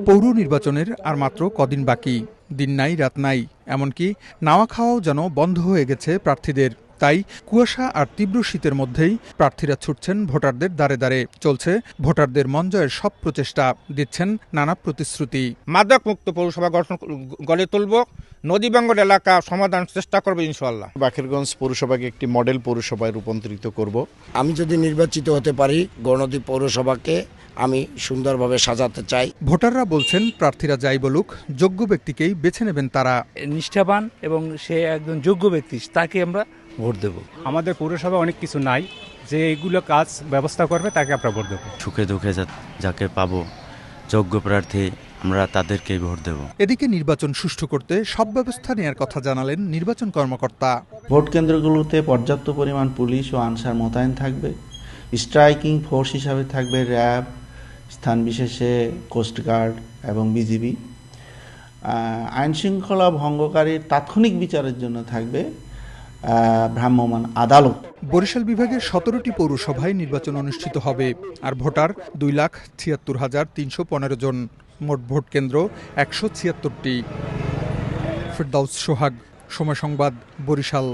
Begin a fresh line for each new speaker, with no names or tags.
পৌর নির্বাচনের আর মাত্র কদিন বাকি, দিন নাই রাত নাই, এমনকি নাওয়া খাওয়াও যেন বন্ধ হয়ে গেছে প্রার্থীদের। তাই কুয়াশা আর তীব্র শীতের মধ্যেই প্রার্থীরা ছুটছেন ভোটারদের দ্বারে দ্বারে। চলছে ভোটারদের মন জয়ের সব প্রচেষ্টা, দিচ্ছেন নানা প্রতিশ্রুতি।
মাদক মুক্ত পৌরসভা গড়ে তুলব, নদীবাঙ্গল এলাকা সমাধান চেষ্টা করবে ইনশাআল্লাহ।
বাকেরগঞ্জ পৌরসভাকে একটি মডেল পৌরসভায় রূপান্তরিত করব।
আমি যদি নির্বাচিত হতে পারি, গণদ্বীপ পৌরসভাকে আমি সুন্দরভাবে সাজাতে চাই।
ভোটাররা বলছেন, প্রার্থীরা যাই বলুক, যোগ্য ব্যক্তিকেই বেছে নেবেন তারা।
নিষ্ঠাবান এবং সে একজন যোগ্য ব্যক্তি, তাকে আমরা ভোট দেব।
আমাদের পৌরসভা অনেক কিছু নাই, যে এইগুলো কাজ ব্যবস্থা করবে তাকে আমরা ভোট দেব।
সুখে দুঃখে যাকে পাবো যোগ্য প্রার্থী, আমরা তাদেরকেই ভোট দেব।
এদিকে নির্বাচন সুষ্ঠু করতে সব ব্যবস্থা নেওয়ার কথা জানালেন নির্বাচন কর্মকর্তা।
ভোট কেন্দ্রগুলোতে পর্যাপ্ত পরিমাণ পুলিশ ও আনসার মোতায়েন থাকবে। স্ট্রাইকিং ফোর্স হিসাবে থাকবে র্যাব, স্থান বিশেষে কোস্টগার্ড এবং বিজিবি। আইনশৃঙ্খলা ভঙ্গকারীর তাৎক্ষণিক বিচারের জন্য থাকবে ভ্রাম্যমাণ আদালত।
বরিশাল বিভাগের 17টি পৌরসভায় নির্বাচন অনুষ্ঠিত হবে, আর ভোটার 2,76,315 জন। মোট ভোট কেন্দ্র 176টি। ফেরদাউস সোহাগ, সময় সংবাদ, বরিশাল।